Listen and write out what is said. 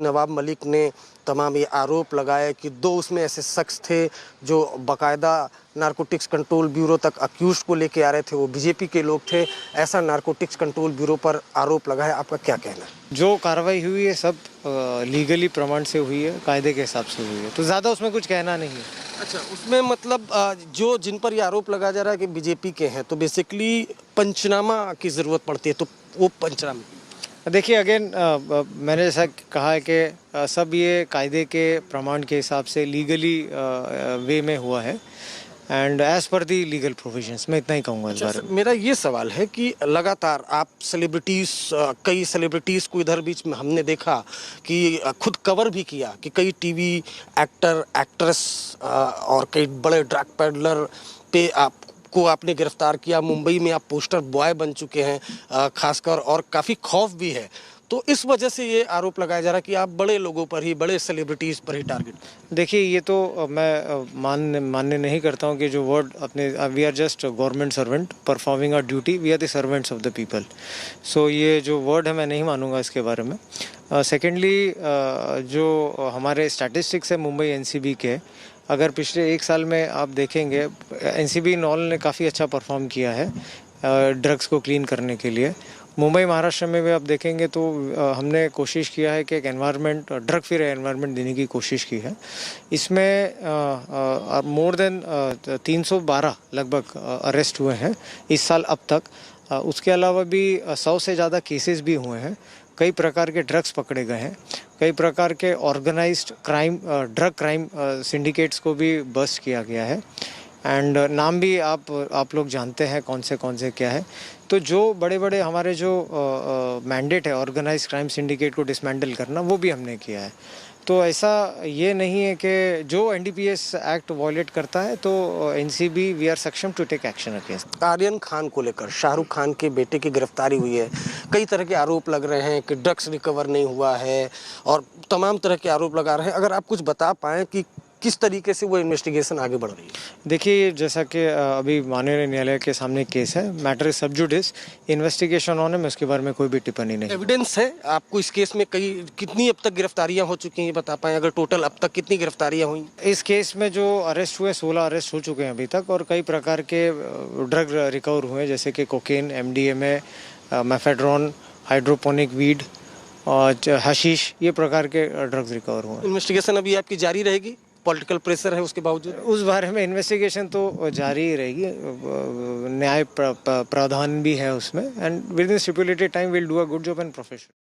नवाब मलिक ने तमाम ये आरोप लगाए कि 2 उसमें ऐसे शख्स थे जो बाकायदा नारकोटिक्स कंट्रोल ब्यूरो तक अक्यूज को लेके आ रहे थे, वो बीजेपी के लोग थे, ऐसा नारकोटिक्स कंट्रोल ब्यूरो पर आरोप लगा है। आपका क्या कहना है? जो कार्रवाई हुई है सब लीगली प्रमाण से हुई है, कायदे के हिसाब से हुई है, तो ज़्यादा उसमें कुछ कहना नहीं है। अच्छा, उसमें मतलब जो जिन पर ये आरोप लगाया जा रहा है कि बीजेपी के हैं, तो बेसिकली पंचनामा की ज़रूरत पड़ती है, तो वो पंचनामा देखिए अगेन मैंने जैसा कहा है कि सब ये कायदे के प्रमाण के हिसाब से लीगली वे में हुआ है and as per the legal provisions. मैं इतना ही कहूँगा इस बारे में। मेरा ये सवाल है कि लगातार आप कई सेलिब्रिटीज़ को इधर बीच में हमने देखा कि खुद कवर भी किया कि कई टीवी एक्टर एक्ट्रेस और कई बड़े ड्रग पेडलर पे आपने गिरफ्तार किया। मुंबई में आप पोस्टर बॉय बन चुके हैं खासकर, और काफ़ी खौफ भी है। तो इस वजह से ये आरोप लगाया जा रहा है कि आप बड़े लोगों पर ही, बड़े सेलिब्रिटीज़ पर ही टारगेट। देखिए ये तो मैं मानने नहीं करता हूँ कि जो वर्ड अपने we are just government servant performing our duty, we are the servants of the people. So ये जो वर्ड है मैं नहीं मानूंगा इसके बारे में। सेकेंडली जो हमारे स्टैटिस्टिक्स है मुंबई एनसीबी के, अगर पिछले 1 साल में आप देखेंगे एनसीबी नॉल ने काफ़ी अच्छा परफॉर्म किया है ड्रग्स को क्लीन करने के लिए। मुंबई महाराष्ट्र में भी आप देखेंगे तो हमने कोशिश किया है कि एक एनवायरनमेंट, ड्रग फ्री एनवायरनमेंट देने की कोशिश की है। इसमें मोर देन 312 लगभग अरेस्ट हुए हैं इस साल अब तक। उसके अलावा भी 100 से ज़्यादा केसेस भी हुए हैं। कई प्रकार के ड्रग्स पकड़े गए हैं, कई प्रकार के organised crime, drug crime syndicates को भी बस्ट किया गया है एंड नाम भी आप लोग जानते हैं कौन से क्या है। तो जो बड़े बड़े हमारे जो मैंडेट है ऑर्गेनाइज्ड क्राइम सिंडिकेट को डिसमेंटल करना, वो भी हमने किया है। तो ऐसा ये नहीं है कि जो एनडीपीएस एक्ट वॉयलेट करता है तो एनसीबी वी आर सक्षम to take action against. Aryan Khan को लेकर शाहरुख खान के बेटे की गिरफ्तारी हुई है, कई तरह के आरोप लग रहे हैं कि ड्रग्स रिकवर नहीं हुआ है और तमाम तरह के आरोप लगा रहे हैं। अगर आप कुछ बता पाएँ कि किस तरीके से वो इन्वेस्टिगेशन आगे बढ़ रही है? देखिए जैसा कि अभी माननीय न्यायालय के सामने केस है, मैटर इज सब जुडिस, इन्वेस्टिगेशन ऑन है, मैं उसके बारे में कोई भी टिप्पणी नहीं। एविडेंस है आपको इस केस में कितनी अब तक गिरफ्तारियां हो चुकी हैं, ये बता पाएं? अगर टोटल अब तक कितनी गिरफ्तारियां हुई इस केस में? जो अरेस्ट हुए 16 अरेस्ट हो चुके हैं अभी तक, और कई प्रकार के ड्रग रिकवर हुए जैसे कि cocaine, MDMA, mephedrone, hydroponic weed और हशीश, ये प्रकार के ड्रग्स रिकवर हुए। इन्वेस्टिगेशन अभी आपकी जारी रहेगी? पॉलिटिकल प्रेशर है उसके बावजूद? उस बारे में इन्वेस्टिगेशन तो जारी ही रहेगी, न्याय प्रावधान भी है उसमें, and with in stipulated time will do a good job and profession.